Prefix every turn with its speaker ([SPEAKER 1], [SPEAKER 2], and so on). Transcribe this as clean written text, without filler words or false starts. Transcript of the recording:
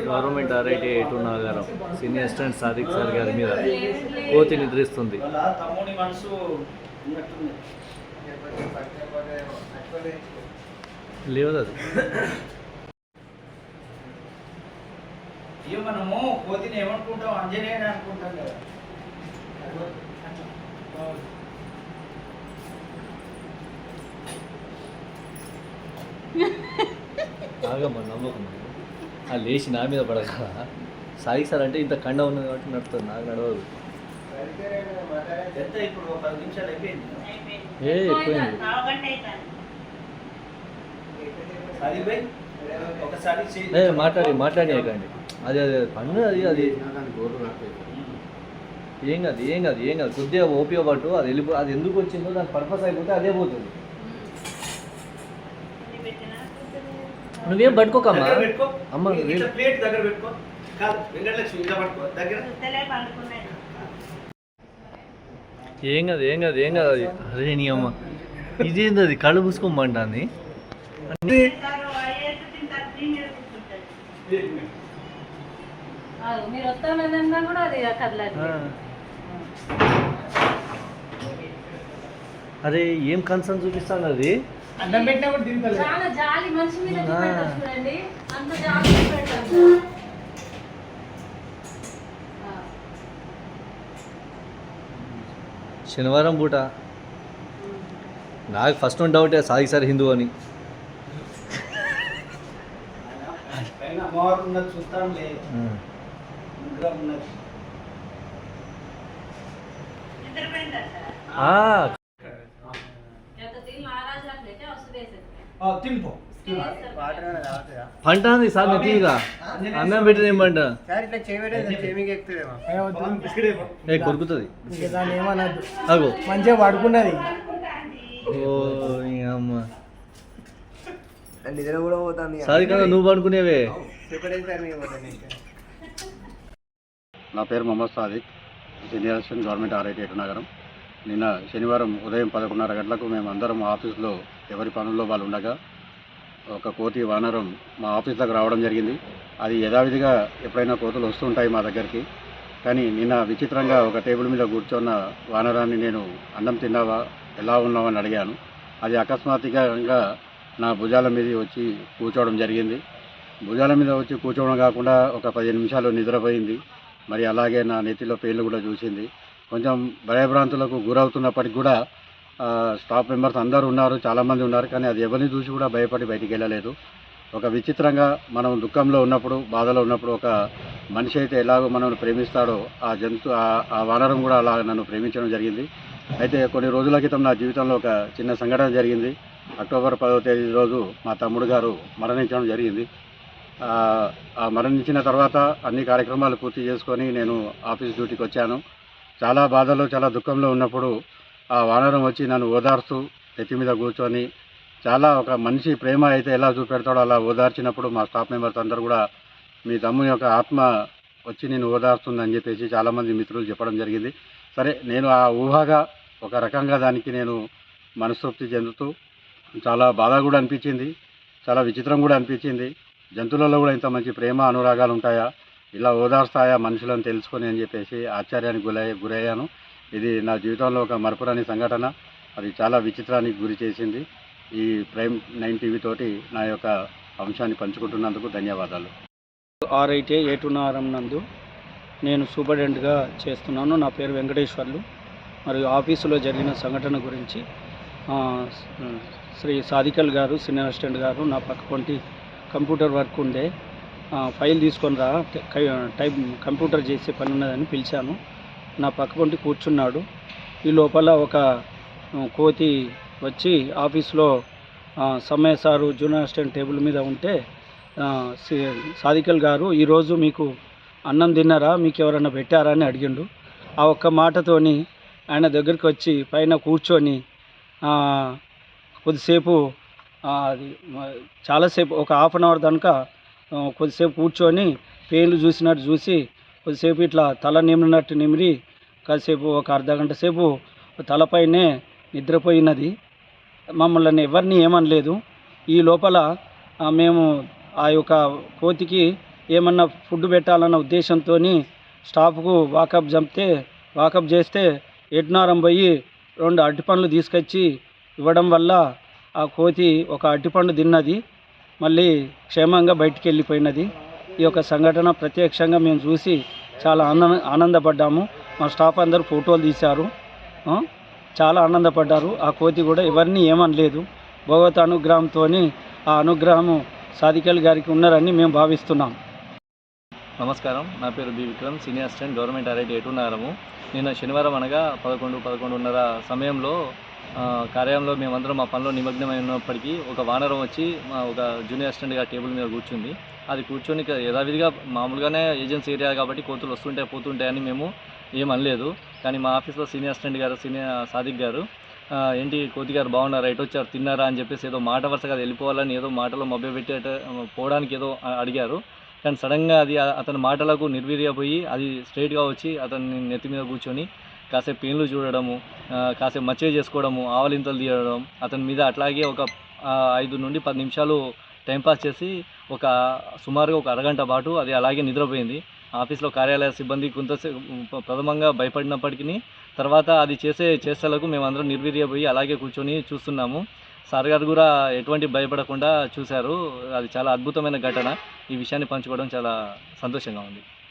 [SPEAKER 1] Government RIT Eturnagaram senior assistant Sadiq sir గారి మీద కోతి నిద్రిస్తుంది. లేదు అది
[SPEAKER 2] మనము కోతిని ఏమనుకుంటాం, అంజనేయుని అనుకుంటాం కదా.
[SPEAKER 1] ఆగమ్మా నమ్మకం లేచి నా మీద పడక సాయి సార్ అంటే ఇంత కండ ఉన్నది కాబట్టి నడుతుంది, నాకు నడవదు. ఏ ఎక్కువైంది మాట్లాడి అయ్యండి. అది పన్ను అది ఏం కాదు కొద్దిగా ఓపిక పట్టు. అది అది ఎందుకు వచ్చిందో దాని పర్పస్ అయిపోతే అదే పోతుంది. నువ్వేం పట్టుకోకమ్మా అమ్మ, ఏం కాదు అది. అరే నీ అమ్మ ఇదేంది, అది కళ్ళు పూసుకోమంటుంది. అరే ఏం కన్సర్న్ చూపిస్తాను అది. శనివారం పూట నాకు ఫస్ట్ డౌటే సాయి సార్ హిందూ అని. పంటాంది సార్ నెత్తిగా అన్నం పెట్టిన ఏమంట కొరుకుతుంది. అగో
[SPEAKER 2] మంచిగా పడుకున్నది.
[SPEAKER 1] ఓ అమ్మ నిద్ర కూడా పోతుంది. సారీ కదా నువ్వు పడుకునేవే.
[SPEAKER 3] నా పేరు Mohammed Sadiq, senior assistant government RIT Eturnagaram. నిన్న శనివారం ఉదయం 11:30 గంటలకు మేము అందరం ఆఫీస్లో ఎవరి పనుల్లో వాళ్ళు ఉండగా ఒక కోతి వానరం మా ఆఫీస్లోకి రావడం జరిగింది. అది యథావిధిగా ఎప్పుడైనా కోతులు వస్తుంటాయి మా దగ్గరికి. కానీ నిన్న విచిత్రంగా ఒక టేబుల్ మీద కూర్చున్న వానరాన్ని నేను అన్నం తిన్నావా, ఎలా ఉన్నావని అడిగాను. అది అకస్మాత్తుగా నా భుజాల మీద వచ్చి కూర్చోవడం జరిగింది. భుజాల మీద వచ్చి కూర్చోవడం కాకుండా ఒక 15 నిమిషాలు నిద్రపోయింది. మరి అలాగే నా నెత్తిలో పేర్లు కూడా చూసింది. కొంచెం భయభ్రాంతులకు గురవుతున్నప్పటికి కూడా స్టాఫ్ మెంబర్స్ అందరూ ఉన్నారు, చాలామంది ఉన్నారు. కానీ అది ఎవరిని చూసి కూడా భయపడి బయటికి వెళ్ళలేదు. ఒక విచిత్రంగా మనం దుఃఖంలో ఉన్నప్పుడు, బాధలో ఉన్నప్పుడు ఒక మనిషి అయితే ఎలాగో మనల్ని ప్రేమిస్తాడో ఆ వానరం కూడా అలా నన్ను ప్రేమించడం జరిగింది. అయితే కొన్ని రోజుల క్రితం నా జీవితంలో ఒక చిన్న సంఘటన జరిగింది. అక్టోబర్ 10వ తేదీ రోజు మా తమ్ముడు గారు మరణించడం జరిగింది. మరణించిన తర్వాత అన్ని కార్యక్రమాలు పూర్తి చేసుకొని నేను ఆఫీస్ డ్యూటీకి వచ్చాను. చాలా బాధలో చాలా దుఃఖంలో ఉన్నప్పుడు ఆ వానరం వచ్చి నన్ను ఓదార్స్తూ ఎత్తి మీద కూర్చొని చాలా ఒక మనిషి ప్రేమ అయితే ఎలా చూపెడతాడో అలా ఓదార్చినప్పుడు మా స్టాఫ్ మెంబర్స్ అందరూ కూడా మీ తమ్ముని యొక్క ఆత్మ వచ్చి నేను ఓదార్స్తుందని చెప్పేసి చాలామంది మిత్రులు చెప్పడం జరిగింది. సరే, నేను ఆ ఊహగా ఒక రకంగా దానికి నేను మనస్తృప్తి చెందుతూ చాలా బాధ కూడా అనిపించింది, చాలా విచిత్రం కూడా అనిపించింది. జంతువులలో కూడా ఇంత మంచి ప్రేమ అనురాగాలు ఉంటాయా, ఇలా ఓదార్స్తాయా మనుషులను తెలుసుకొని అని చెప్పేసి ఆశ్చర్యానికి గురయ్యాను. ఇది నా జీవితంలో ఒక మరపురాని సంఘటన. అది చాలా విచిత్రానికి గురి చేసింది. ఈ ప్రైమ్ 9 టీవీ తోటి నా యొక్క అంశాన్ని పంచుకుంటున్నందుకు ధన్యవాదాలు.
[SPEAKER 4] ఆర్ఐటీ ఏటునారం నందు నేను సూపరింటెండెంట్గా చేస్తున్నాను. నా పేరు వెంకటేశ్వర్లు. మరియు ఆఫీసులో జరిగిన సంఘటన గురించి శ్రీ సాదికల్ గారు, సీనియర్ అసిస్టెంట్ గారు నా పక్కపొంటి కంప్యూటర్ వర్క్ ఉండే ఫైల్ తీసుకొని రా, టైప్ కంప్యూటర్ చేసే పని ఉన్నదని పిలిచాను. నా పక్కపొంటి కూర్చున్నాడు. ఈ లోపల ఒక కోతి వచ్చి ఆఫీస్లో Sammaiah sir junior assistant table మీద ఉంటే సాదికల్ గారు ఈరోజు మీకు అన్నం తిన్నారా, మీకు ఎవరన్నా పెట్టారా అని అడిగిండు. ఆ ఒక్క మాటతోని ఆయన దగ్గరికి వచ్చి పైన కూర్చొని కొద్దిసేపు అది చాలాసేపు ఒక హాఫ్ అన్ అవర్ దాకా కొద్దిసేపు కూర్చొని పేర్లు చూసినట్టు చూసి కొద్దిసేపు ఇట్లా తల నిమిరినట్టు నిమిరి కాసేపు ఒక అర్ధగంట సేపు తలపైనే నిద్రపోయినది. మమ్మల్ని ఎవరిని ఏమనలేదు. ఈ లోపల మేము ఆ యొక్క కోతికి ఏమన్నా ఫుడ్ పెట్టాలన్న ఉద్దేశంతో స్టాఫ్కు వాకప్ చేస్తే ఎడ్నారం పోయి 2 అరటిపండ్లు తీసుకొచ్చి ఇవ్వడం వల్ల ఆ కోతి ఒక అరటిపండు తిన్నది, మళ్ళీ క్షేమంగా బయటికి వెళ్ళిపోయినది. ఈ యొక్క సంఘటన ప్రత్యక్షంగా మేము చూసి చాలా ఆనందపడ్డాము. మా స్టాఫ్ అందరూ ఫోటోలు తీశారు, చాలా ఆనందపడ్డారు. ఆ కోతి కూడా ఎవరిని ఏమనలేదు. భగవత్ అనుగ్రహంతో ఆ అనుగ్రహము సాదికల్ గారికి ఉన్నారని మేము భావిస్తున్నాం.
[SPEAKER 1] నమస్కారం, నా పేరు B Vikram, senior assistant government RIT ఏటునారము. నిన్న శనివారం అనగా 11:30 సమయంలో కార్యాలయంలో మేమందరం మా పనిలో నిమగ్నమై ఉన్నప్పటికీ ఒక వానరం వచ్చి ఒక జూనియర్ అసిస్టెంట్గా టేబుల్ మీద కూర్చుంది. అది కూర్చొని యథావిధిగా మామూలుగానే ఏజెన్సీ ఏరియా కాబట్టి కోతులు వస్తుంటాయి పోతుంటాయని మేము ఏమనలేదు. కానీ మా ఆఫీస్లో సీనియర్ అసిస్టెంట్ గారు, సాదిక్ గారు ఏంటి కోతి గారు బాగున్నారా, ఎటు వచ్చారు, తిన్నారా అని చెప్పేసి ఏదో మాట వరుసగా వెళ్ళిపోవాలని ఏదో మాటలో మభ్యపెట్టేట పోవడానికి ఏదో అడిగారు. కానీ సడన్గా అది అతని మాటలకు నిర్వీర్యపోయి అది స్ట్రైట్గా వచ్చి అతన్ని నెత్తి మీద కూర్చొని కాసేపు పెయిన్లు చూడడము, కాసేపు మచ్చేజ్ చేసుకోవడము, ఆవలింతలు తీయడం, అతని మీద అట్లాగే ఒక 5 నుండి 10 నిమిషాలు టైంపాస్ చేసి సుమారుగా ఒక అరగంట పాటు అది అలాగే నిద్రపోయింది. ఆఫీస్లో కార్యాలయ సిబ్బంది కొంతసేపు ప్రథమంగా భయపడినప్పటికీ తర్వాత అది చేసే చేష్టలకు మేమందరం నిర్వీర్యపోయి అలాగే కూర్చొని చూస్తున్నాము. సార్ గారు కూడా ఎటువంటి భయపడకుండా చూశారు. అది చాలా అద్భుతమైన ఘటన. ఈ విషయాన్ని పంచుకోవడం చాలా సంతోషంగా ఉంది.